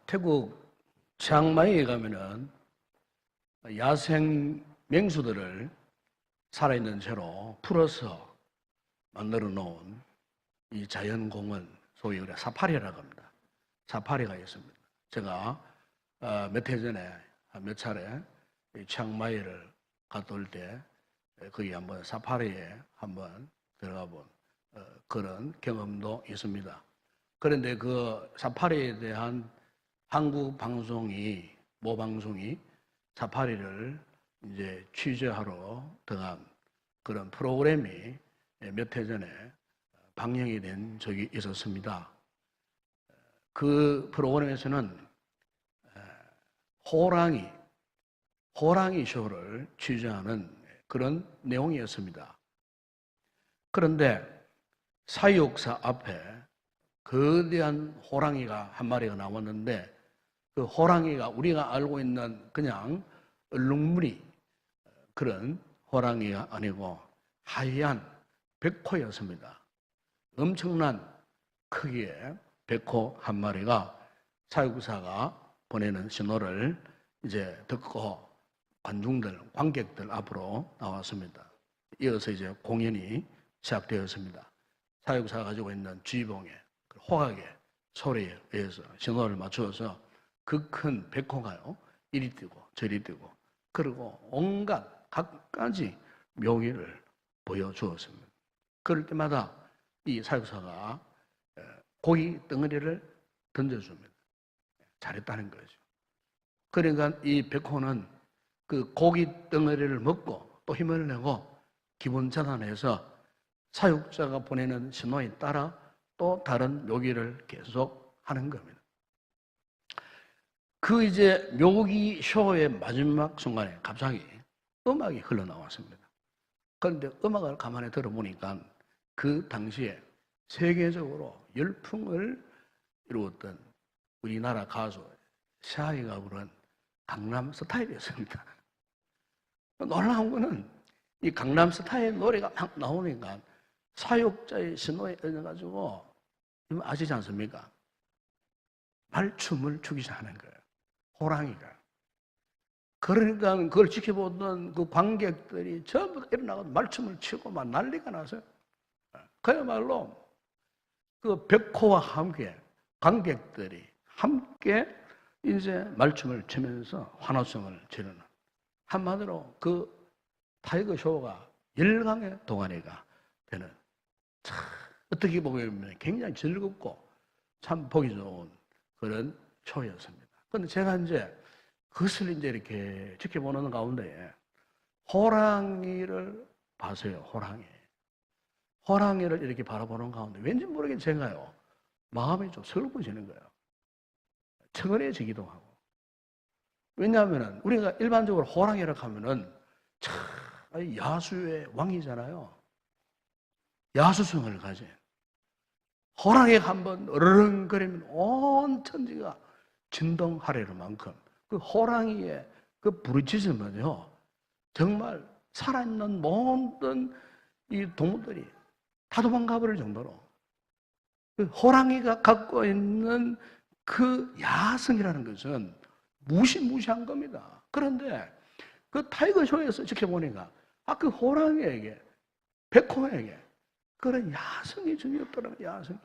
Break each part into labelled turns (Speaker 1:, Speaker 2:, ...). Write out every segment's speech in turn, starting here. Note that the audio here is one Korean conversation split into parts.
Speaker 1: 태국 치앙마이에 가면은 야생 맹수들을 살아있는 채로 풀어서 만들어 놓은 이 자연공원, 소위 우리가 사파리라고 합니다. 사파리가 있습니다. 제가 몇 해 전에 몇 차례 치앙마이를 갔다 올 때 거기 한번 사파리에 한번 들어가 본 그런 경험도 있습니다. 그런데 그 사파리에 대한 한국 방송이, 모 방송이 사파리를 이제 취재하러 등한 그런 프로그램이 몇 해 전에 방영이 된 적이 있었습니다. 그 프로그램에서는 호랑이 쇼를 취재하는 그런 내용이었습니다. 그런데 사육사 앞에 거대한 호랑이가 한 마리가 나왔는데 그 호랑이가 우리가 알고 있는 그냥 얼룩무늬 그런 호랑이가 아니고 하얀 백호였습니다. 엄청난 크기의 백호 한 마리가 사육사가 보내는 신호를 이제 듣고 관객들 앞으로 나왔습니다. 이어서 이제 공연이 시작되었습니다. 사육사가 가지고 있는 쥐봉에 호각의 소리에 의해서 신호를 맞추어서 그 큰 백호가요 이리 뛰고 저리 뛰고 그리고 온갖 갖가지 묘기를 보여주었습니다. 그럴 때마다 이 사육사가 고기 덩어리를 던져줍니다. 잘했다는 거죠. 그러니까 이 백호는 그 고기 덩어리를 먹고 또 힘을 내고 기분 전환해서 사육자가 보내는 신호에 따라 또 다른 묘기를 계속 하는 겁니다. 그 이제 묘기 쇼의 마지막 순간에 갑자기 음악이 흘러나왔습니다. 그런데 음악을 가만히 들어보니까 그 당시에 세계적으로 열풍을 이루었던 우리나라 가수 샤이가 부른 강남 스타일이었습니다. 놀라운 거는 이 강남 스타일 노래가 막 나오니까 사육자의 신호에 의해가지고 아시지 않습니까? 말춤을 추기 시작하는 거예요. 호랑이가. 그러니까 그걸 지켜보던 그 관객들이 전부 일어나서 말춤을 추고 막 난리가 났어요. 그야말로 그 백호와 함께 관객들이 함께 이제 말춤을 추면서 환호성을 지르는 한마디로 그 타이거 쇼가 열강의 동안회가 되는 참 어떻게 보면 굉장히 즐겁고 참 보기 좋은 그런 쇼였습니다. 그런데 제가 이제 그것을 이제 이렇게 지켜보는 가운데 호랑이를 봤어요. 호랑이를 이렇게 바라보는 가운데 왠지 모르게 제가요 마음이 좀 슬퍼지는 거예요. 청은해지기도 하고. 왜냐하면 우리가 일반적으로 호랑이라고 하면은 참 야수의 왕이잖아요. 야수성을 가진. 호랑이가 한번 어르렁거리면 온 천지가 진동하려는 만큼 그 호랑이의 그 부르짖음은요 정말 살아있는 모든 이 동물들이 다 도망가 버릴 정도로 그 호랑이가 갖고 있는 그 야성이라는 것은 무시무시한 겁니다. 그런데 그 타이거 쇼에서 지켜보니까 그 호랑이에게 백호에게 그런 야성이 전혀 없더라고요. 야성이.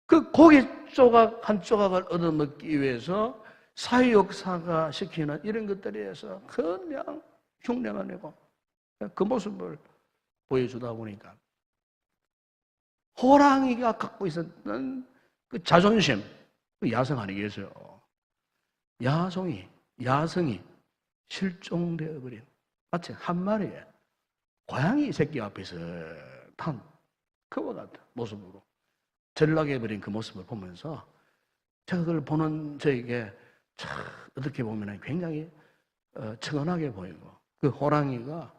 Speaker 1: 그 고기 조각 한 조각을 얻어먹기 위해서 사육사가 시키는 이런 것들에 의해서 그냥 흉내만 내고 그 모습을 보여주다 보니까 호랑이가 갖고 있었던 그 자존심, 그 야성 아니겠어요? 야성이 실종되어 버린 마치 한 마리의 고양이 새끼 앞에서 탄 그와 같은 모습으로 전락해버린 그 모습을 보면서 제가 그걸 보는 저에게 참 어떻게 보면 굉장히 청은하게 보이고 그 호랑이가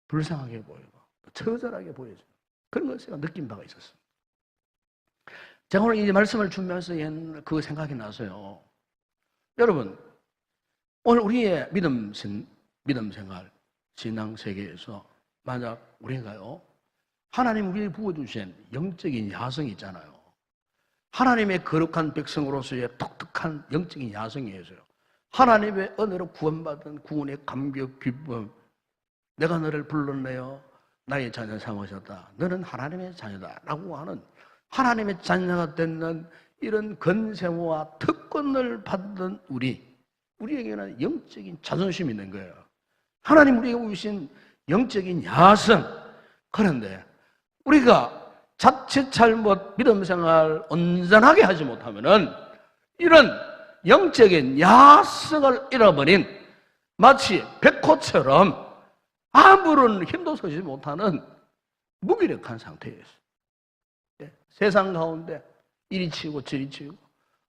Speaker 1: 불쌍하게 보이고 처절하게 보여지는 그런 것을 제가 느낀 바가 있었습니다. 제가 오늘 이 말씀을 준비하면서 그 생각이 나서요. 여러분, 오늘 우리의 믿음 생활, 신앙 세계에서 만약 우리가요, 하나님 우리에게 부어주신 영적인 야성이 있잖아요. 하나님의 거룩한 백성으로서의 독특한 영적인 야성이 있어요. 하나님의 은혜로 구원받은 구원의 감격, 기쁨. 내가 너를 불렀네요. 나의 자녀 삼으셨다. 너는 하나님의 자녀다. 라고 하는 하나님의 자녀가 되는 이런 건세와 특권을 받는 우리에게는 영적인 자존심이 있는 거예요. 하나님 우리에게 주신 영적인 야성. 그런데 우리가 자칫 잘못 믿음 생활 온전하게 하지 못하면은 이런 영적인 야성을 잃어버린 마치 백호처럼 아무런 힘도 서지 못하는 무기력한 상태였어요. 세상 가운데 이리 치고 저리 치고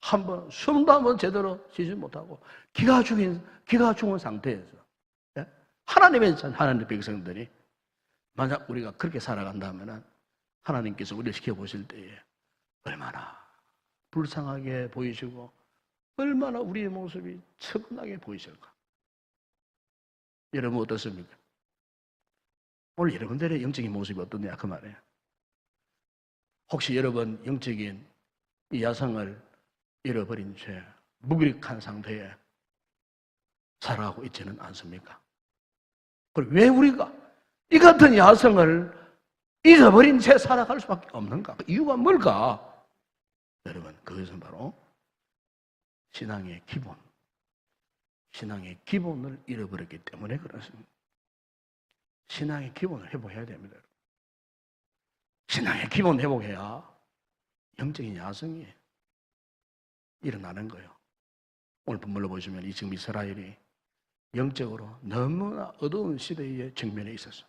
Speaker 1: 한번 숨도 한번 제대로 쉬지 못하고 기가 죽은 상태에서 하나님의 백성들이 만약 우리가 그렇게 살아간다면 하나님께서 우리를 지켜보실 때에 얼마나 불쌍하게 보이시고 얼마나 우리의 모습이 처근하게 보이실까. 여러분 어떻습니까? 오늘 여러분들의 영적인 모습이 어떠냐 그 말이에요. 혹시 여러분 영적인 이 야성을 잃어버린 채 무기력한 상태에 살아가고 있지는 않습니까? 그리고 왜 우리가 이 같은 야성을 잊어버린 채 살아갈 수밖에 없는가? 그 이유가 뭘까? 여러분 그것은 바로 신앙의 기본을 잃어버렸기 때문에 그렇습니다. 신앙의 기본을 회복해야 됩니다. 신앙의 기본 회복해야 영적인 야성이 일어나는 거예요. 오늘 본문을 보시면 지금 이스라엘이 영적으로 너무나 어두운 시대에 직면해 있었어요.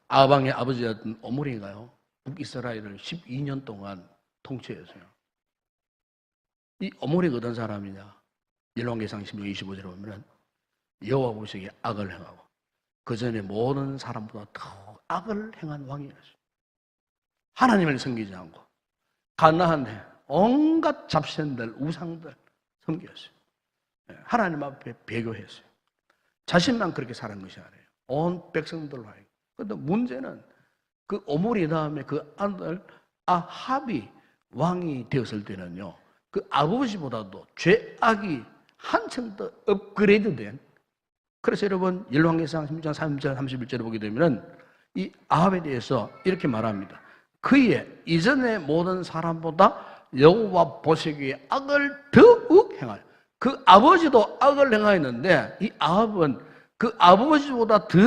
Speaker 1: 아방의 아버지였던 오므리가요, 북이스라엘을 12년 동안 통치했어요. 이 오므리가 어떤 사람이냐? 열왕기상 16장 25절에 보면 여호와 보시기에 악을 행하고 그 전에 모든 사람보다 더 악을 행한 왕이었어요. 하나님을 섬기지 않고 가나안에 온갖 잡신들, 우상들 섬겼어요. 하나님 앞에 배교했어요. 자신만 그렇게 살은 것이 아니에요. 온 백성들로 하여금. 그런데 문제는 그 오므리 다음에 그 아들 아합이 왕이 되었을 때는요, 그 아버지보다도 죄악이 한층 더 업그레이드된. 그래서 여러분 열왕기상 16장 3절 31절을 보게 되면 이 아합에 대해서 이렇게 말합니다. 그의 이전의 모든 사람보다 여호와 보시기에 악을 더욱 행하여. 그 아버지도 악을 행하였는데 이 아합은 그 아버지보다 더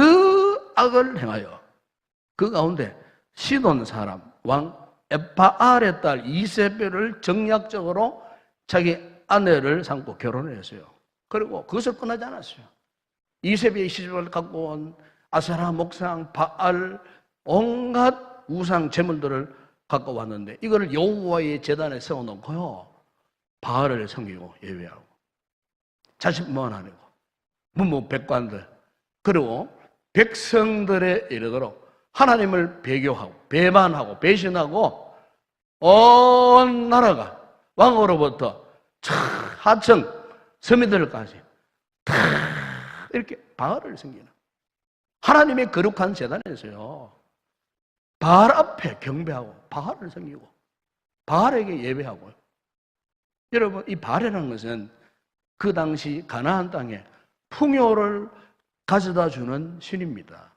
Speaker 1: 악을 행하여 그 가운데 시돈 사람 왕 에바알의 딸 이세벨을 정략적으로 자기 아내를 삼고 결혼을 했어요. 그리고 그것을 끝나지 않았어요. 이세벨의 시집을 갖고 온 아세라 목상 바알 온갖 우상 제물들을 갖고 왔는데 이거를 여호와의 제단에 세워놓고요 바알을 섬기고 예배하고 자신만 아니고 문무백관들 그리고 백성들에 이르도록 하나님을 배교하고 배반하고 배신하고 온 나라가 왕으로부터 하층 서민들까지 다 이렇게 바알을 섬기는 하나님의 거룩한 제단에서요 바알 앞에 경배하고 바알을 섬기고 바알에게 예배하고요. 여러분 이 바알이라는 것은 그 당시 가나안 땅에 풍요를 가져다 주는 신입니다.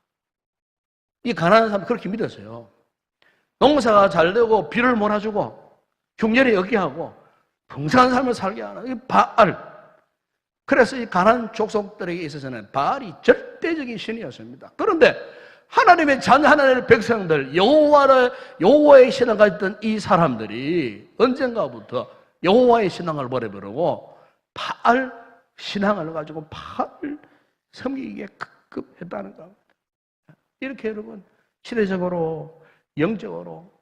Speaker 1: 이 가나안 사람 그렇게 믿었어요. 농사가 잘 되고 비를 몰아주고 흉년이 없게 하고 풍성한 삶을 살게 하는 이 바알. 그래서 이 가나안 족속들에게 있어서는 바알이 절대적인 신이었습니다. 그런데 하나님의 자녀 하나님의 백성들 여호와의 신앙을 가졌던 이 사람들이 언젠가부터 여호와의 신앙을 버려버리고 바알 신앙을 가지고 바알 섬기기에 급급했다는 겁니다. 이렇게 여러분 시대적으로 영적으로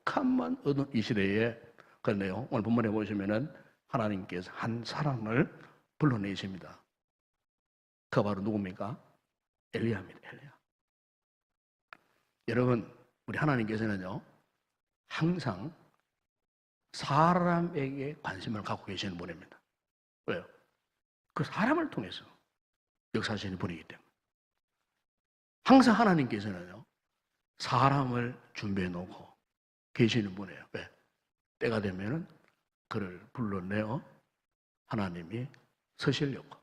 Speaker 1: 캄캄한 어두운 이 시대에 그런데요 오늘 본문에 보시면은 하나님께서 한 사람을 불러내십니다. 그가 바로 누굽니까? 엘리야입니다. 엘리야. 여러분 우리 하나님께서는요 항상 사람에게 관심을 갖고 계시는 분입니다. 왜요? 그 사람을 통해서 역사하시는 분이기 때문에 항상 하나님께서는요 사람을 준비해 놓고 계시는 분이에요. 왜? 때가 되면은 그를 불러내어 하나님이 서시려고.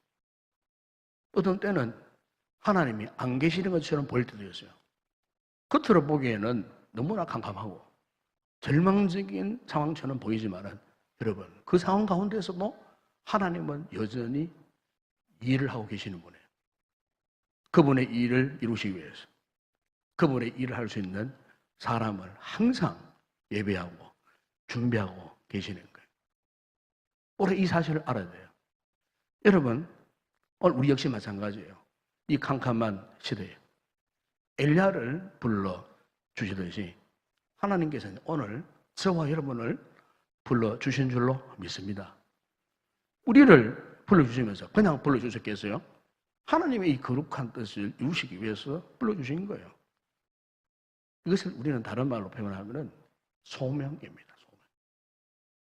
Speaker 1: 어떤 때는 하나님이 안 계시는 것처럼 보일 때도 있어요. 겉으로 보기에는 너무나 캄캄하고 절망적인 상황처럼 보이지만은 여러분, 그 상황 가운데서도 하나님은 여전히 일을 하고 계시는 분이에요. 그분의 일을 이루시기 위해서 그분의 일을 할 수 있는 사람을 항상 예배하고 준비하고 계시는 거예요. 오늘 이 사실을 알아야 돼요. 여러분, 오늘 우리 역시 마찬가지예요. 이 캄캄한 시대에 엘리야를 불러 주시듯이 하나님께서는 오늘 저와 여러분을 불러 주신 줄로 믿습니다. 우리를 불러 주시면서 그냥 불러 주셨겠어요? 하나님의 이 거룩한 뜻을 이루시기 위해서 불러 주신 거예요. 이것을 우리는 다른 말로 표현하면 소명입니다.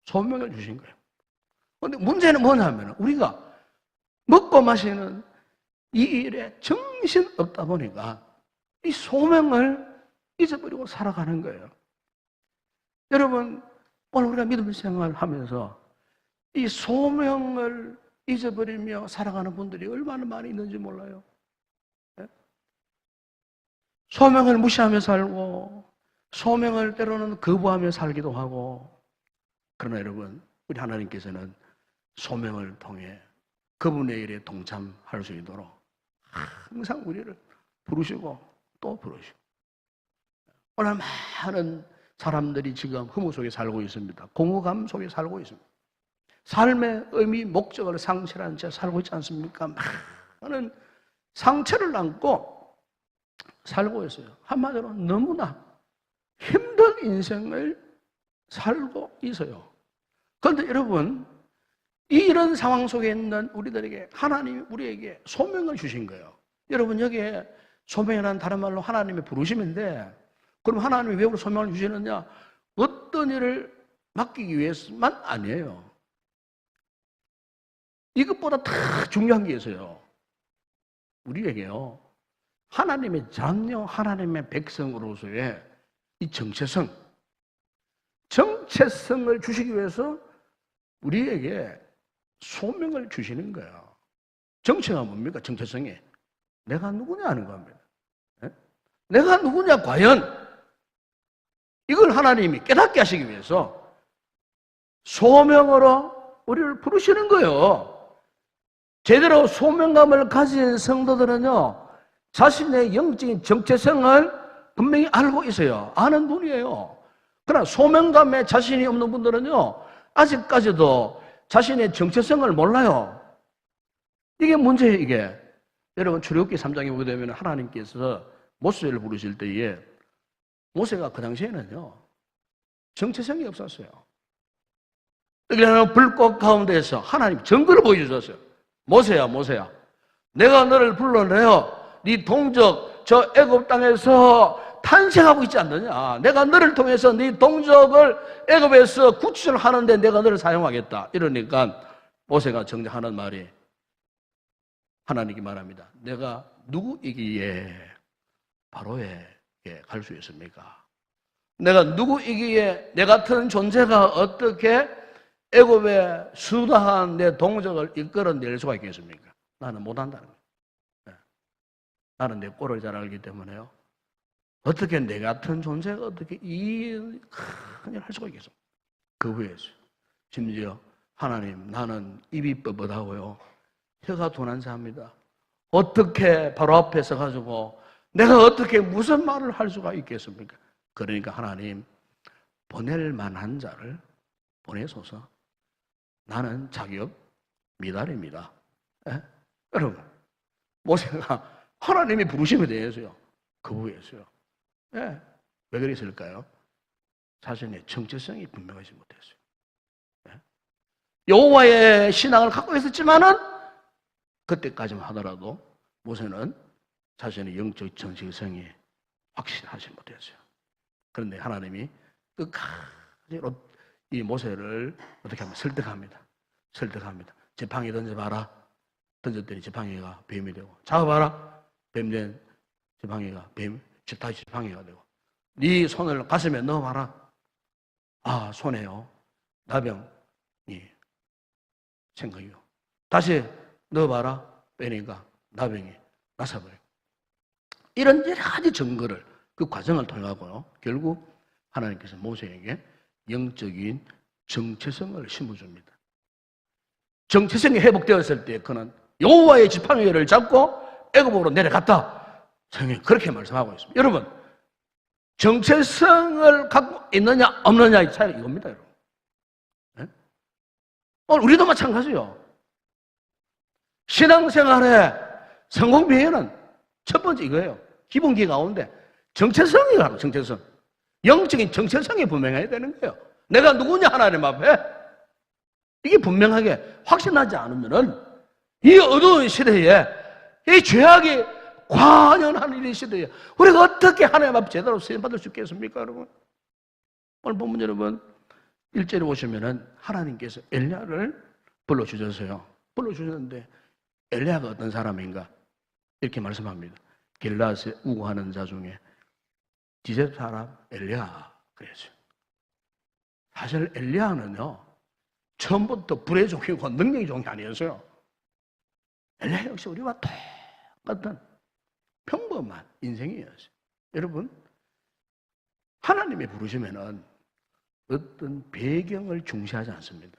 Speaker 1: 소명을 주신 거예요. 그런데 문제는 뭐냐면 우리가 먹고 마시는 이 일에 정신 없다 보니까 이 소명을 잊어버리고 살아가는 거예요. 여러분, 오늘 우리가 믿음 생활을 하면서 이 소명을 잊어버리며 살아가는 분들이 얼마나 많이 있는지 몰라요. 소명을 무시하며 살고 소명을 때로는 거부하며 살기도 하고, 그러나 여러분, 우리 하나님께서는 소명을 통해 그분의 일에 동참할 수 있도록 항상 우리를 부르시고 또 부르시고. 오늘 많은 사람들이 지금 허무 속에 살고 있습니다. 공허감 속에 살고 있습니다. 삶의 의미, 목적을 상실한 채 살고 있지 않습니까? 많은 상처를 안고 살고 있어요. 한마디로 너무나 힘든 인생을 살고 있어요. 그런데 여러분, 이런 상황 속에 있는 우리들에게 하나님이 우리에게 소명을 주신 거예요. 여러분, 여기에 소명이라는 다른 말로 하나님의 부르심인데, 그럼 하나님이 왜 우리 소명을 주시느냐? 어떤 일을 맡기기 위해서만 아니에요. 이것보다 더 중요한 게 있어요. 우리에게요, 하나님의 자녀, 하나님의 백성으로서의 이 정체성을 주시기 위해서 우리에게 소명을 주시는 거예요. 정체가 뭡니까? 정체성이 내가 누구냐 하는 겁니다. 내가 누구냐 과연? 이걸 하나님이 깨닫게 하시기 위해서 소명으로 우리를 부르시는 거예요. 제대로 소명감을 가진 성도들은요, 자신의 영적인 정체성을 분명히 알고 있어요. 아는 분이에요. 그러나 소명감에 자신이 없는 분들은요, 아직까지도 자신의 정체성을 몰라요. 이게 문제예요, 이게. 여러분, 출애굽기 3장에 보게 되면 하나님께서 모세를 부르실 때에 모세가 그 당시에는요, 정체성이 없었어요. 그러니까 불꽃 가운데서 하나님 증거를 보여주셨어요. 모세야, 모세야, 내가 너를 불러내어 네 동족 저 애굽 땅에서 탄생하고 있지 않느냐. 내가 너를 통해서 네 동족을 애굽에서 구출하는데 내가 너를 사용하겠다. 이러니까 모세가 정작 하는 말이, 하나님께 말합니다. 내가 누구이기에 바로에게 갈 수 있습니까? 내가 누구이기에 내 같은 존재가 어떻게 애굽의 수다한 내 동족을 이끌어낼 수가 있겠습니까? 나는 못한다는 거예요. 나는 내 꼴을 잘 알기 때문에요, 어떻게 내 같은 존재가 어떻게 이 큰 일을 할 수가 있겠습니까? 그 후에서 심지어 하나님, 나는 입이 뻣뻣하고요, 혀가 둔한 자입니다. 어떻게 바로 앞에 서가지고 내가 어떻게 무슨 말을 할 수가 있겠습니까? 그러니까 하나님, 보낼 만한 자를 보내소서. 나는 자격 미달입니다. 여러분, 모세가 하나님이 부르심에 대해서요, 거부했어요. 왜 그랬을까요? 자신의 정체성이 분명하지 못했어요. 여호와의 신앙을 갖고 있었지만은 그때까지만 하더라도 모세는 자신의 영적 정체성이 확실하지 못했어요. 그런데 하나님이 끝까지 이 모세를 어떻게 하면 설득합니다. 지팡이 던져봐라. 던졌더니 지팡이가 뱀이 되고, 잡아봐라. 뱀된 지팡이가 다시 지팡이가 되고, 네 손을 가슴에 넣어봐라. 아, 손에요, 나병이 생각이요. 다시 넣어봐라 빼니까 나병이 나서버려요. 이런 여러 가지 증거를 그 과정을 통해가고요. 결국 하나님께서 모세에게 영적인 정체성을 심어줍니다. 정체성이 회복되었을 때 그는 여호와의 지팡이를 잡고 애굽으로 내려갔다. 성경이 그렇게 말씀하고 있습니다. 여러분, 정체성을 갖고 있느냐 없느냐의 차이가 이겁니다. 여러분. 네? 우리도 마찬가지요. 신앙생활의 성공 비결은 첫 번째 이거예요. 기본기 가운데 정체성이라고. 정체성. 영적인 정체성이 분명해야 되는 거예요. 내가 누구냐 하나님 앞에 이게 분명하게 확신하지 않으면은 이 어두운 시대에 이 죄악이 관연하는 이 시대에 우리가 어떻게 하나님 앞에 제대로 쓰임받을 수 있겠습니까, 여러분? 오늘 본문 여러분 1절에 보시면은 하나님께서 엘리야를 불러주셨어요. 불러주셨는데 엘리야가 어떤 사람인가? 이렇게 말씀합니다. 길라앗에 우고하는 자 중에 디셉 사람 엘리야 그랬어요. 사실 엘리야는요 처음부터 불의 종이고 능력의 종이 아니었어요. 엘리야 역시 우리와 똑같은 평범한 인생이었어요. 여러분, 하나님이 부르시면은 어떤 배경을 중시하지 않습니다.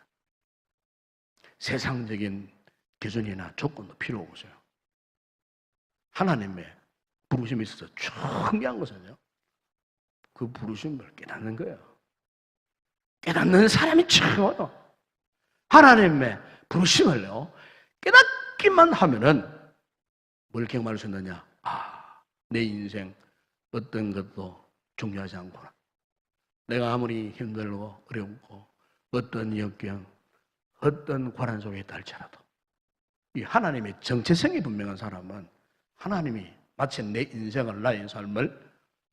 Speaker 1: 세상적인 기준이나 조건도 필요 없어요. 하나님의 부르심이 있어서 중요한 것은요, 그 부르심을 깨닫는 거예요. 깨닫는 사람이 최고요. 하나님의 부르심을요, 깨닫기만 하면은 뭘 경험할 수 있느냐? 내 인생 어떤 것도 중요하지 않구나. 내가 아무리 힘들고 어렵고 어떤 역경, 어떤 고난 속에 있다 할지라도 이 하나님의 정체성이 분명한 사람은 하나님이 마치 내 인생을, 나의 삶을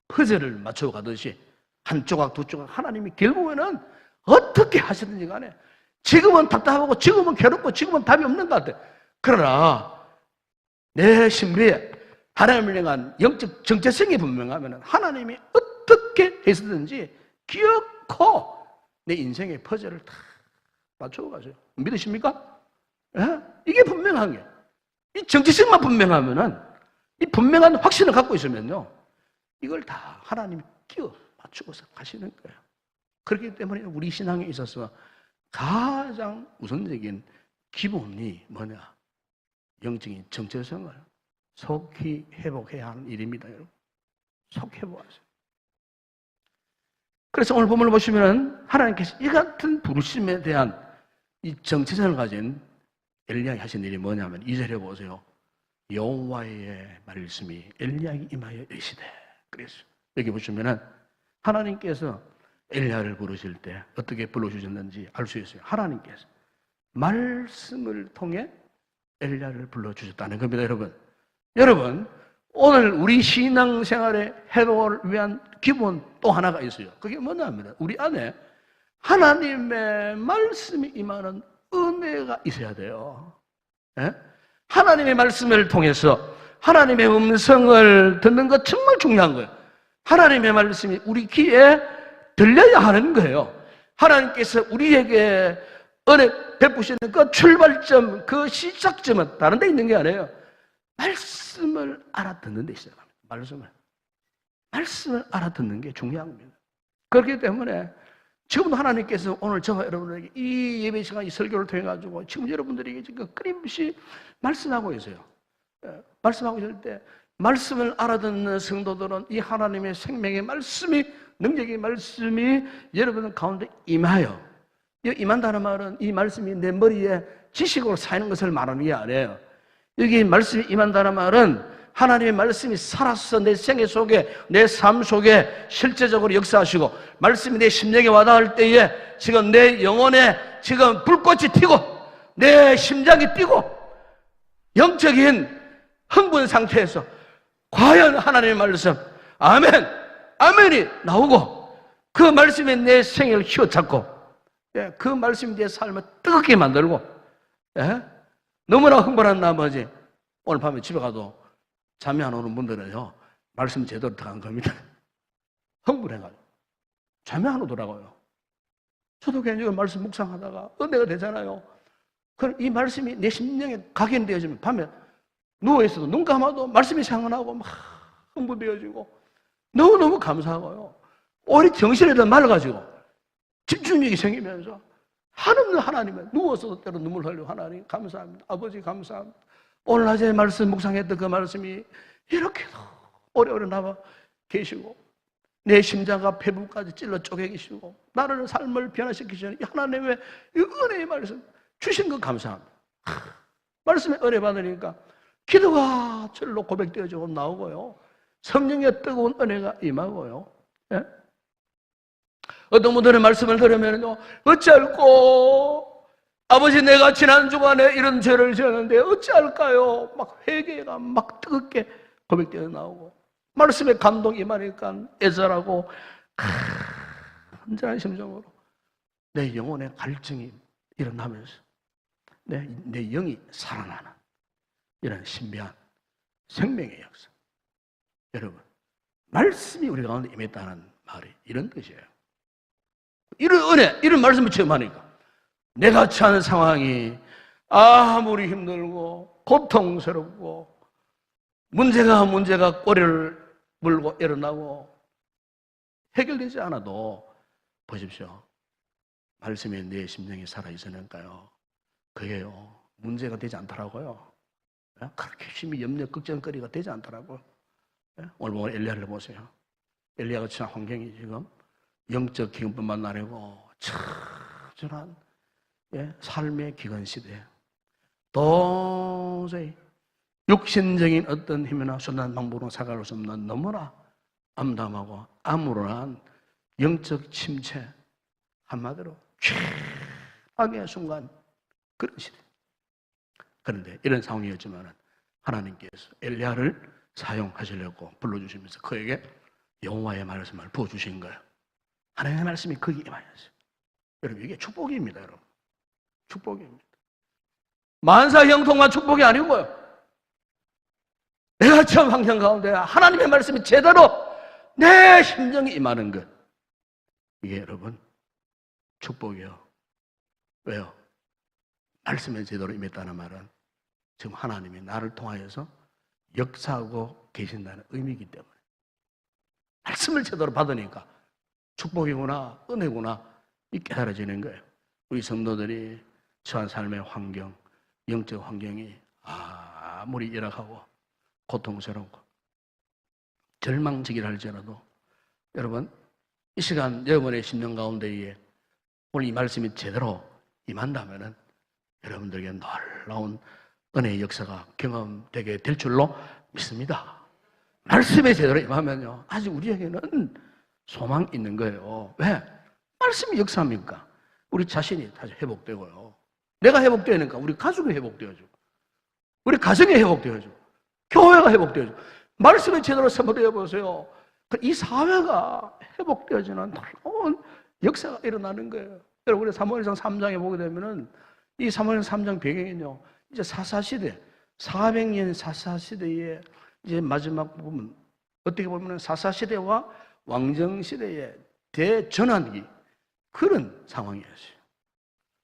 Speaker 1: 퍼즐을 맞춰가듯이 한 조각 두 조각 하나님이 결국에는 어떻게 하시든지 간에 지금은 답답하고 지금은 괴롭고 지금은 답이 없는 것 같아. 그러나 내 신비에 하나님을 향한 영적 정체성이 분명하면 하나님이 어떻게 해서든지 기어코 내 인생의 퍼즐을 다 맞춰가세요. 믿으십니까? 예? 이게 분명한 게. 이 정체성만 분명하면은, 이 분명한 확신을 갖고 있으면요, 이걸 다 하나님이 끼워 맞추고서 가시는 거예요. 그렇기 때문에 우리 신앙에 있어서 가장 우선적인 기본이 뭐냐? 영적인 정체성을 속히 회복해야 하는 일입니다, 여러분. 속 회복하세요. 그래서 오늘 본문을 보시면 하나님께서 이 같은 부르심에 대한 이 정체성을 가진 엘리야가 하신 일이 뭐냐면 2절에 보세요. 여호와의 말씀이 엘리야에게 임하여 이르시되. 그래서 여기 보시면은 하나님께서 엘리야를 부르실 때 어떻게 불러주셨는지 알 수 있어요. 하나님께서 말씀을 통해 엘리야를 불러주셨다는 겁니다, 여러분. 여러분, 오늘 우리 신앙생활의 회복을 위한 기본 또 하나가 있어요. 그게 뭐냐면 우리 안에 하나님의 말씀이 임하는 은혜가 있어야 돼요. 예? 하나님의 말씀을 통해서 하나님의 음성을 듣는 것 정말 중요한 거예요. 하나님의 말씀이 우리 귀에 들려야 하는 거예요. 하나님께서 우리에게 은혜 베푸시는 그 출발점, 그 시작점은 다른 데 있는 게 아니에요. 말씀을 알아듣는 데 있어요. 말씀을 알아듣는 게 중요한 겁니다. 그렇기 때문에 지금도 하나님께서 오늘 저와 여러분에게 이 예배 시간, 이 설교를 통해 가지고 지금 여러분들에게 지금 끊임없이 말씀하고 있어요. 말씀하고 있을 때 말씀을 알아듣는 성도들은 이 하나님의 생명의 말씀이, 능력의 말씀이 여러분 가운데 임하여, 임한다는 말은 이 말씀이 내 머리에 지식으로 쌓이는 것을 말하는 게 아니에요. 여기 말씀이 임한다는 말은 하나님의 말씀이 살아서 내 생애 속에, 내 삶 속에 실제적으로 역사하시고 말씀이 내 심령에 와닿을 때에 지금 내 영혼에 지금 불꽃이 튀고 내 심장이 뛰고 영적인 흥분 상태에서 과연 하나님의 말씀 아멘, 아멘이 나오고 그 말씀이 내 생애를 휘어잡고 그 말씀이 내 삶을 뜨겁게 만들고 너무나 흥분한 나머지 오늘 밤에 집에 가도 잠이 안 오는 분들은요, 말씀 제대로 들어간 겁니다. 흥분해가지고. 잠이 안 오더라고요. 저도 개인적으로 말씀 묵상하다가 은혜가 되잖아요. 그럼 이 말씀이 내 심령에 각인되어지면 밤에 누워있어도 눈 감아도 말씀이 생각나고 막 흥분되어지고 너무너무 감사하고요. 오히려 정신이 더 맑아지고 집중력이 생기면서 한없는 하나님은 누워서도 때로 눈물 흘리고 하나님 감사합니다. 아버지 감사합니다. 오늘 낮에 말씀 묵상했던 그 말씀이 이렇게도 오래오래 남아 계시고 내 심장과 폐부까지 찔러 쪼개기시고 나를 삶을 변화시키시는 이 하나님의 이 은혜의 말씀 주신 것 감사합니다. 말씀에 은혜 받으니까 기도가 절로 고백되어지고 나오고요. 성령의 뜨거운 은혜가 임하고요. 예? 어떤 분들의 말씀을 들으면요, 어찌할꼬 아버지 내가 지난 주간에 이런 죄를 지었는데 어찌할까요? 막 회개가 막 뜨겁게 고백되어 나오고 말씀에 감동이 임하니까 애절하고 간절한 심정으로 내 영혼의 갈증이 일어나면서 내 영이 살아나는 이런 신비한 생명의 역사. 여러분, 말씀이 우리 가운데 임했다는 말이 이런 뜻이에요. 이런 은혜, 이런 말씀을 체험하니까 내가 처한 상황이 아무리 힘들고 고통스럽고 문제가 꼬리를 물고 일어나고 해결되지 않아도 보십시오. 말씀에 내 심령이 살아있으니까요. 그게요, 문제가 되지 않더라고요. 그렇게 심히 염려, 걱정거리가 되지 않더라고요. 오늘 보면 엘리야를 보세요. 엘리야가 처한 환경이 지금 영적 기근뿐만 아니고 처절한 삶의 기근 시대. 도저히 육신적인 어떤 힘이나 순한 방법으로 살아갈 수 없는 너무나 암담하고 암울한 영적 침체, 한마디로 최악의 순간 그런 시대. 그런데 이런 상황이었지만 하나님께서 엘리야를 사용하시려고 불러주시면서 그에게 여호와의 말씀을 부어주신 거예요. 하나님의 말씀이 거기에 임하였어요. 여러분, 이게 축복입니다. 여러분, 축복입니다. 만사형통한 축복이 아니고요, 내가 처음 환경 가운데 하나님의 말씀이 제대로 내 심정에 임하는 것, 이게 여러분 축복이요. 왜요? 말씀에 제대로 임했다는 말은 지금 하나님이 나를 통하여서 역사하고 계신다는 의미이기 때문에 말씀을 제대로 받으니까 축복이구나, 은혜구나, 이 깨달아지는 거예요. 우리 성도들이 처한 삶의 환경, 영적 환경이 아무리 열악하고 고통스럽고 절망적이라 할지라도 여러분, 이 시간 여러분의 심령 가운데에 오늘 이 말씀이 제대로 임한다면은 여러분들에게 놀라운 은혜의 역사가 경험되게 될 줄로 믿습니다. 말씀에 제대로 임하면요, 아직 우리에게는 소망이 있는 거예요. 왜? 말씀이 역사합니까? 우리 자신이 다시 회복되고요. 내가 회복되니까 우리 가족이 회복되어지고, 우리 가정이 회복되어지고, 교회가 회복되어지고, 말씀에 제대로 선포되어 보세요. 이 사회가 회복되어지는 놀라운 역사가 일어나는 거예요. 여러분, 우리 사무엘상 3장에 보게 되면은 이 사무엘상 3장 배경은요, 이제 사사시대, 400년 사사시대의 이제 마지막 부분, 어떻게 보면 사사시대와 왕정시대의 대전환기, 그런 상황이었어요.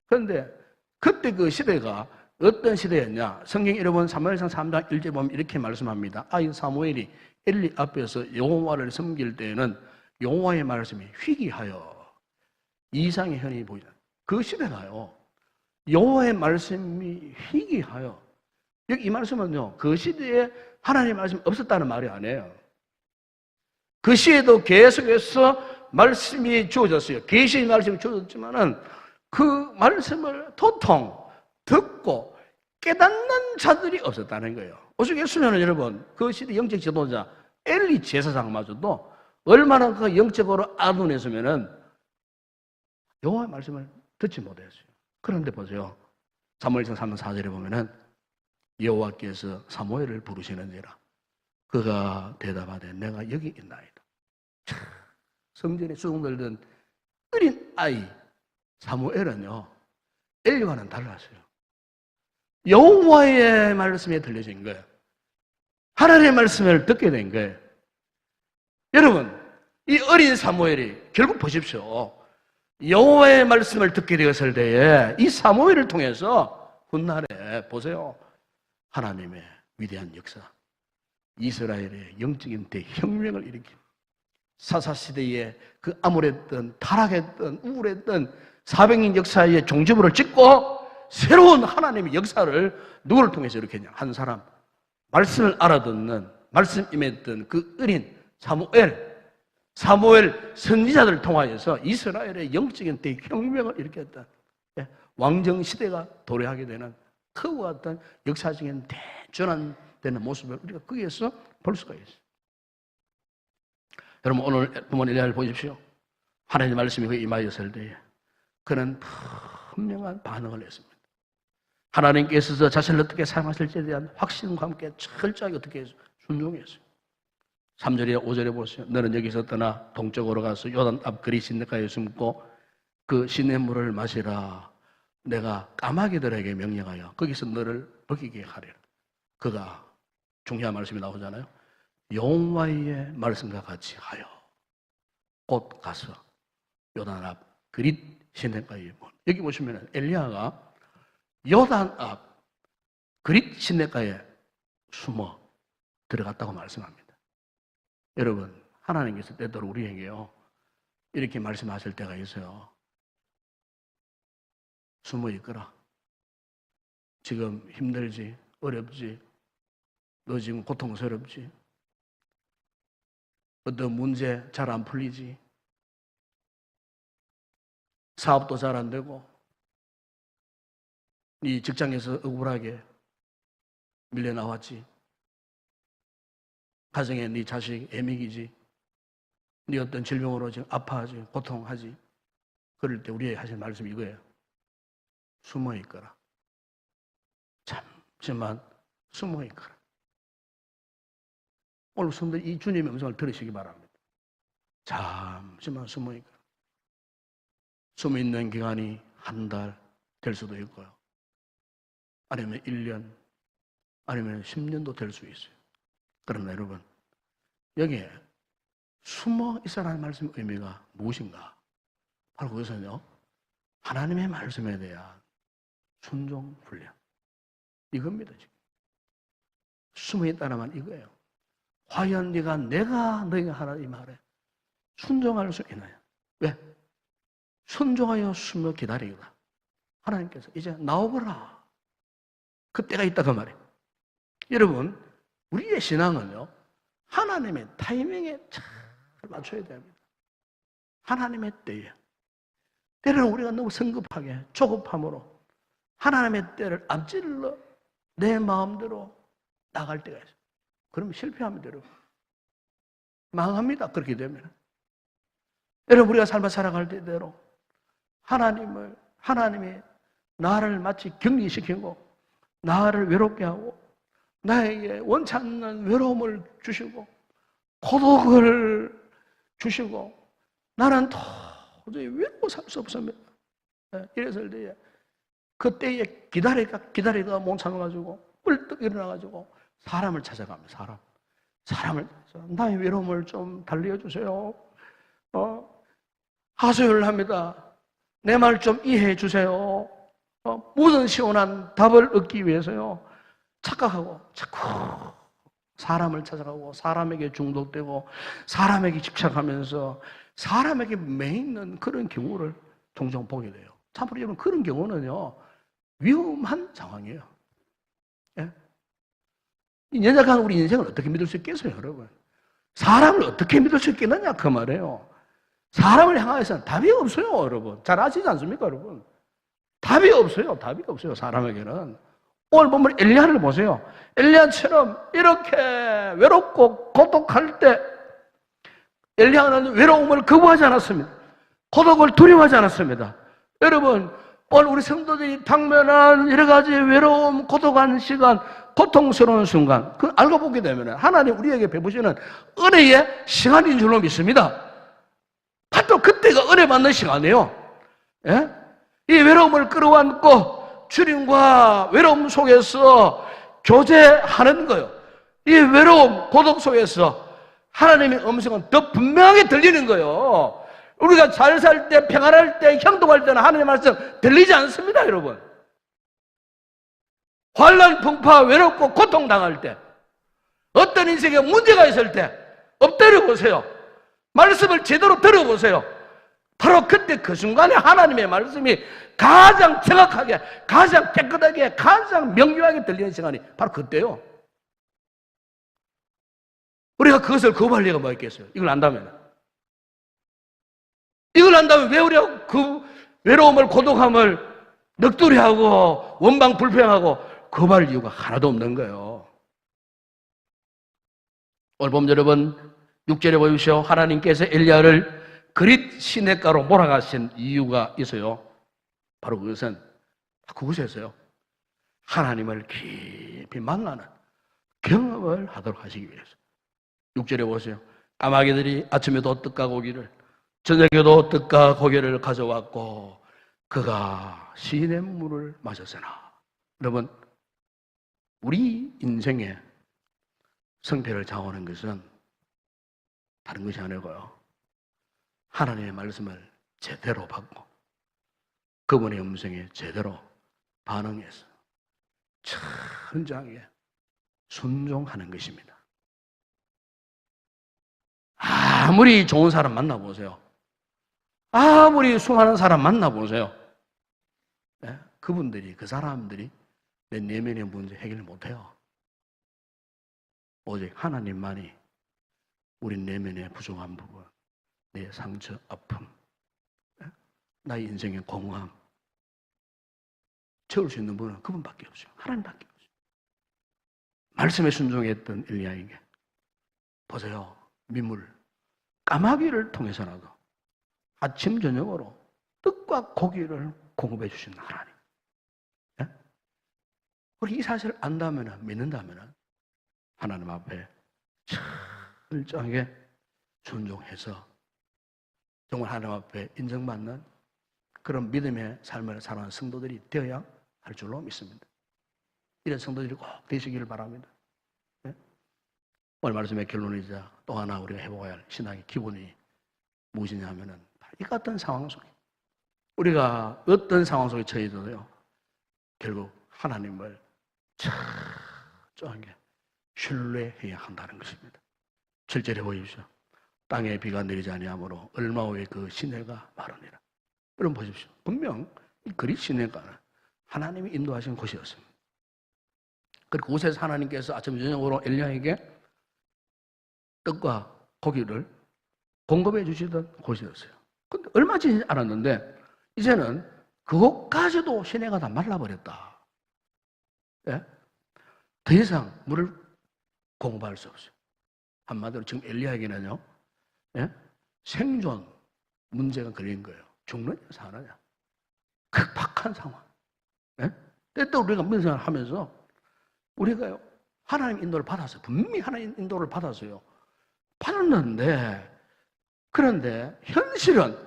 Speaker 1: 그런데 그때 그 시대가 어떤 시대였냐? 성경 여러분 사무엘상 3장 1절 보면 이렇게 말씀합니다. 아이 사무엘이 엘리 앞에서 여호와를 섬길 때에는 여호와의 말씀이 희귀하여 이상의 현이 보이다. 그 시대가요, 여호와의 말씀이 희귀하여, 여기 이 말씀은요, 그 시대에 하나님의 말씀이 없었다는 말이 아니에요. 그 시에도 계속해서 말씀이 주어졌어요. 계시의 말씀이 주어졌지만은 그 말씀을 도통 듣고 깨닫는 자들이 없었다는 거예요. 오죽했으면 여러분, 그 시대 영적 지도자 엘리 제사장마저도 얼마나 그 영적으로 아둔했으면은 여호와의 말씀을 듣지 못했어요. 그런데 보세요. 사무엘상 3장 4절에 보면은 여호와께서 사무엘을 부르시는지라 그가 대답하되 내가 여기 있나이다. 성전에 수종들던 어린 아이 사무엘은요, 엘리와는 달랐어요. 여호와의 말씀에 들려진 거예요. 하나님의 말씀을 듣게 된 거예요. 여러분, 이 어린 사무엘이 결국 보십시오. 여호와의 말씀을 듣게 되었을 때에 이 사무엘을 통해서 훗날에 보세요. 하나님의 위대한 역사, 이스라엘의 영적인 대혁명을 일으킨 사사시대에 그 암울했던 타락했던 우울했던 400년 역사의 종지부를 찍고 새로운 하나님의 역사를 누구를 통해서 일으켰냐? 한 사람, 말씀을 알아듣는, 말씀 임했던 그 어린 사무엘 선지자들을 통하여서 이스라엘의 영적인 대혁명을 일으켰다. 왕정시대가 도래하게 되는 그와 같은 역사적인 대전환되는 모습을 우리가 거기에서 볼 수가 있어요. 여러분, 오늘 본문 엘리야를 보십시오. 하나님의 말씀이 그에 임하였을 때에 그는 분명한 반응을 했습니다. 하나님께서 자신을 어떻게 사용하실지에 대한 확신과 함께 철저하게 어떻게 순종했어요. 3절에 5절에 보세요. 너는 여기서 떠나 동쪽으로 가서 요단 앞 그리 시냇가에 숨고 그 시냇물을 마시라. 내가 까마귀들에게 명령하여 거기서 너를 먹이게 하리라. 그가 중요한 말씀이 나오잖아요. 여호와의 말씀과 같이 하여 곧 가서 요단 앞 그릿 시냇가에 여기 보시면 엘리야가 요단 앞 그릿 시냇가에 숨어 들어갔다고 말씀합니다. 여러분, 하나님께서 때때로 우리에게요 이렇게 말씀하실 때가 있어요. 숨어 있거라. 지금 힘들지, 어렵지, 너 지금 고통스럽지, 어떤 문제 잘 안 풀리지, 사업도 잘 안 되고, 네 직장에서 억울하게 밀려 나왔지, 가정에 네 자식 애미기지, 네 어떤 질병으로 지금 아파하지, 고통하지. 그럴 때 우리에게 하실 말씀이 이거예요. 숨어 있거라. 잠시만 숨어 있거라. 오늘 성도들 이 주님의 음성을 들으시기 바랍니다. 잠시만 숨어 있거라. 숨어 있는 기간이 한 달 될 수도 있고요. 아니면 1년, 아니면 10년도 될 수 있어요. 그러나 여러분, 여기에 숨어 있어라는 말씀의 의미가 무엇인가? 바로 그것은요, 하나님의 말씀에 대한 순종 훈련. 이겁니다, 지금. 숨어 있다는 말 이거예요. 과연 내가 너에게 하라는 이 말에 순종할 수 있나요? 왜? 순종하여 숨어 기다리라. 하나님께서 이제 나오거라. 그때가 있다 그 말이에요. 여러분, 우리의 신앙은요, 하나님의 타이밍에 잘 맞춰야 됩니다. 하나님의 때에. 때로는 우리가 너무 성급하게, 조급함으로 하나님의 때를 앞질러 내 마음대로 나갈 때가 있어요. 그러면 실패합니다, 여러분. 망합니다, 그렇게 되면. 여러분, 우리가 삶을 살아갈 때대로 하나님이 나를 마치 격리시키고 나를 외롭게 하고 나에게 원치 않는 외로움을 주시고 고독을 주시고 나는 도저히 외로워 살 수 없습니다. 이랬을 때에 그때에 기다리다가 못 참아가지고 뿔떡 일어나가지고 사람을 찾아갑니다. 사람을 나의 외로움을 좀 달래주세요. 하소연을 합니다. 내 말 좀 이해해 주세요. 무슨 시원한 답을 얻기 위해서요. 착각하고 자꾸 사람을 찾아가고 사람에게 중독되고 사람에게 집착하면서 사람에게 매이는 그런 경우를 종종 보게 돼요. 참으로 여러분, 그런 경우는요 위험한 상황이에요. 예? 이 연약한 우리 인생을 어떻게 믿을 수 있겠어요, 여러분? 사람을 어떻게 믿을 수 있겠느냐 그 말이에요. 사람을 향해서는 답이 없어요, 여러분. 잘 아시지 않습니까, 여러분? 답이 없어요. 사람에게는. 오늘 보면 엘리야를 보세요. 엘리야처럼 이렇게 외롭고 고독할 때 엘리야는 외로움을 거부하지 않았습니다. 고독을 두려워하지 않았습니다. 여러분, 오늘 우리 성도들이 당면한 여러 가지 외로움, 고독한 시간, 고통스러운 순간, 그걸 알고 보게 되면 하나님 우리에게 베푸시는 은혜의 시간인 줄로 믿습니다. 바로 그때가 은혜 받는 시간이에요. 예? 이 외로움을 끌어안고 주님과 외로움 속에서 교제하는 거예요. 이 외로움, 고독 속에서 하나님의 음성은 더 분명하게 들리는 거예요. 우리가 잘 살 때, 평안할 때, 형통할 때는 하나님의 말씀 들리지 않습니다, 여러분. 환난, 풍파, 외롭고 고통당할 때, 어떤 인생에 문제가 있을 때 엎드려 보세요. 말씀을 제대로 들어보세요. 바로 그때 그 순간에 하나님의 말씀이 가장 정확하게, 가장 깨끗하게, 가장 명료하게 들리는 시간이 바로 그때요. 우리가 그것을 거부할 리가 뭐 있겠어요? 이걸 안다면. 이걸 안다면 왜 우리가 그 외로움을, 고독함을 넋두리하고 원방불평하고 거부할 이유가 하나도 없는 거예요. 오늘 보면 여러분 6절에 보십시오. 하나님께서 엘리야를 그릿 시냇가로 몰아가신 이유가 있어요. 바로 그것은 그곳에서요, 하나님을 깊이 만나는 경험을 하도록 하시기 위해서. 6절에 보세요. 까마귀들이 아침에도 떡과 고기를, 저녁에도 떡과 고기를 가져왔고 그가 시냇물을 마셨으나. 여러분, 우리 인생에 성패를 좌우하는 것은 다른 것이 아니고요, 하나님의 말씀을 제대로 받고 그분의 음성에 제대로 반응해서 천천하게 순종하는 것입니다. 아무리 좋은 사람 만나보세요. 아무리 수많은 사람 만나보세요. 네? 그분들이, 그 사람들이 내 내면의 문제 해결 못해요. 오직 하나님만이 우리 내면의 부족한 부분, 내 상처, 아픔, 나의 인생의 공허함 채울 수 있는 분은 그분밖에 없어요. 하나님밖에 없어요. 말씀에 순종했던 엘리야에게 보세요. 민물, 까마귀를 통해서라도 아침 저녁으로 떡과 고기를 공급해 주신 하나님. 네? 우리 이 사실을 안다면, 믿는다면 하나님 앞에 철저하게 순종해서 정말 하나님 앞에 인정받는 그런 믿음의 삶을 살아가는 성도들이 되어야 할 줄로 믿습니다. 이런 성도들이 꼭 되시기를 바랍니다. 네? 오늘 말씀의 결론이자 또 하나 우리가 해보아야 할 신앙의 기본이 무엇이냐 하면은 이 같은 상황 속에, 우리가 어떤 상황 속에 처해져도요, 결국 하나님을 철저하게 신뢰해야 한다는 것입니다. 7절에 보십시오. 땅에 비가 내리지 아니하므로 얼마 후에 그 시내가 마르니라. 여러분 보십시오. 분명 이 그릿 시내가는 하나님이 인도하신 곳이었습니다. 그리고 그곳에서 하나님께서 아침 저녁으로 엘리야에게 떡과 고기를 공급해 주시던 곳이었어요. 근데 얼마 지나지 않았는데 이제는 그곳까지도 시내가 다 말라버렸다. 예? 더 이상 물을 공급할 수 없어요. 한마디로 지금 엘리야에게는요, 예? 생존 문제가 걸린 거예요. 죽느냐 사느냐. 급박한 상황. 예? 때때로 우리가 문생을 하면서 우리가요, 하나님 인도를 받았어요. 분명히 하나님 인도를 받았어요. 받았는데, 그런데 현실은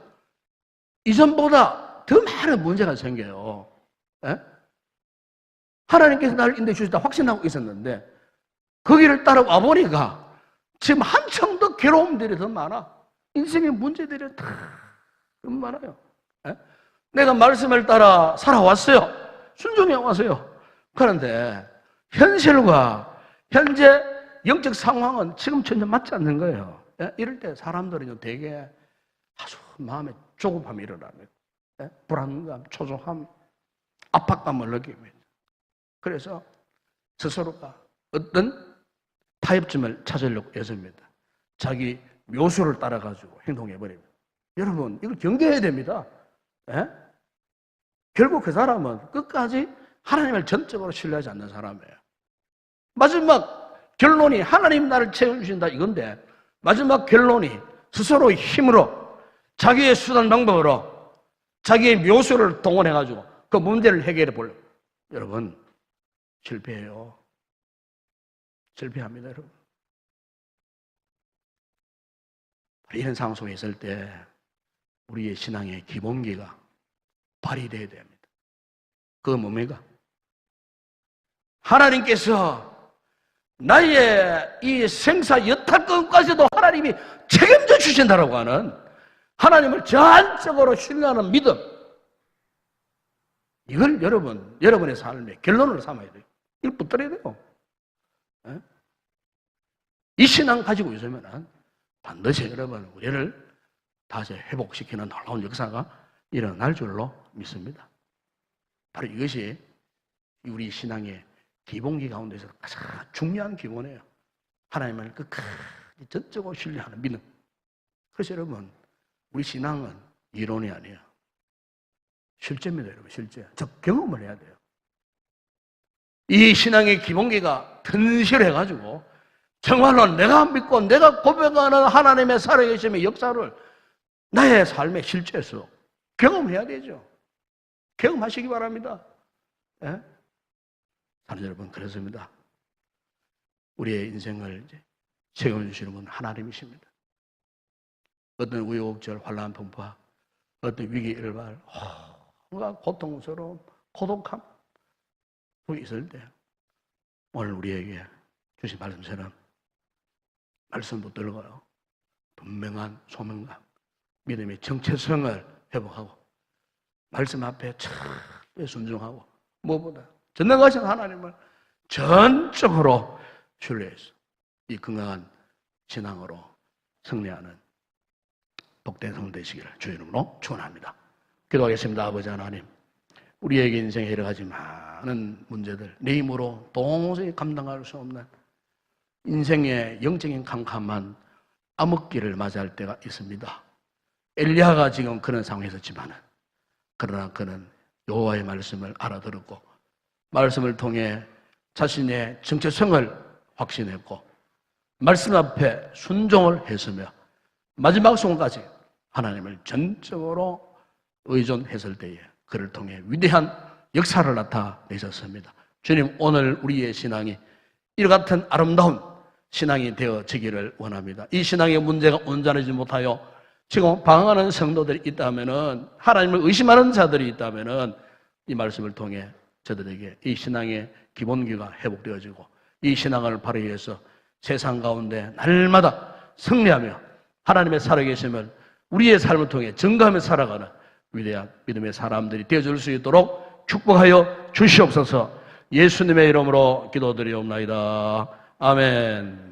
Speaker 1: 이전보다 더 많은 문제가 생겨요. 예? 하나님께서 나를 인도해 주시다 확신하고 있었는데 거기를 따라와 보니까 지금 한층 더 괴로움들이 더 많아. 인생의 문제들이 다 너무 많아요. 예? 내가 말씀을 따라 살아왔어요. 순종해 왔어요. 그런데 현실과 현재 영적 상황은 지금 전혀 맞지 않는 거예요. 예? 이럴 때 사람들은 되게 아주 마음에 조급함이 일어납니다. 예? 불안감, 초조함, 압박감을 느낍니다. 그래서 스스로가 어떤 타협점을 찾으려고 애씁니다. 자기 묘수를 따라가지고 행동해버립니다. 여러분, 이걸 경계해야 됩니다. 예? 결국 그 사람은 끝까지 하나님을 전적으로 신뢰하지 않는 사람이에요. 마지막 결론이 하나님 나를 채워주신다 이건데, 마지막 결론이 스스로의 힘으로, 자기의 수단 방법으로, 자기의 묘수를 동원해가지고 그 문제를 해결해 보려고. 여러분, 실패해요. 실패합니다, 여러분. 이런 상황 속에 있을 때 우리의 신앙의 기본기가 발휘되어야 됩니다. 그건 뭡니까? 하나님께서 나의 이 생사 여탈권까지도 하나님이 책임져 주신다라고 하는 하나님을 전적으로 신뢰하는 믿음. 이걸 여러분의 삶의 결론으로 삼아야 돼요. 이걸 붙들어야 돼요. 예? 이 신앙 가지고 있으면 반드시 여러분 우리를 다시 회복시키는 놀라운 역사가 일어날 줄로 믿습니다. 바로 이것이 우리 신앙의 기본기 가운데서 가장 중요한 기본이에요. 하나님을 끝까지 전적으로 신뢰하는 믿음. 그래서 여러분 우리 신앙은 이론이 아니에요. 실제입니다, 여러분. 실제. 즉 경험을 해야 돼요. 이 신앙의 기본기가 튼실해가지고 정말로 내가 믿고 내가 고백하는 하나님의 살아계심의 역사를 나의 삶의 실제에서 경험해야 되죠. 경험하시기 바랍니다. 예? 사랑하는 여러분, 그렇습니다. 우리의 인생을 이제 책임주시는 분은 하나님이십니다. 어떤 우여곡절, 환난, 풍파, 어떤 위기, 일발, 뭔가 고통스러움, 고독함 있을 때 오늘 우리에게 주신 말씀처럼 말씀 붙들고요. 분명한 소명감, 믿음의 정체성을 회복하고 말씀 앞에 철저히 순종하고 무엇보다 전능하신 하나님을 전적으로 신뢰해서 이 건강한 신앙으로 승리하는 복된 성도 되시기를 주의 이름으로 축원합니다. 기도하겠습니다. 아버지 하나님, 우리에게 인생에 여러 가지 많은 문제들, 내 힘으로 도무지 감당할 수 없는 인생의 영적인 캄캄한 암흑기를 맞이할 때가 있습니다. 엘리야가 지금 그런 상황에 있었지만은 그러나 그는 여호와의 말씀을 알아들었고 말씀을 통해 자신의 정체성을 확신했고 말씀 앞에 순종을 했으며 마지막 순간까지 하나님을 전적으로 의존했을 때에 그를 통해 위대한 역사를 나타내셨습니다. 주님, 오늘 우리의 신앙이 이와 같은 아름다운 신앙이 되어지기를 원합니다. 이 신앙의 문제가 온전하지 못하여 지금 방황하는 성도들이 있다면은, 하나님을 의심하는 자들이 있다면은 이 말씀을 통해 저들에게 이 신앙의 기본기가 회복되어지고 이 신앙을 발휘해서 세상 가운데 날마다 승리하며 하나님의 살아계심을 우리의 삶을 통해 증거하며 살아가는 위대한 믿음의 사람들이 되어줄 수 있도록 축복하여 주시옵소서. 예수님의 이름으로 기도드리옵나이다. 아멘.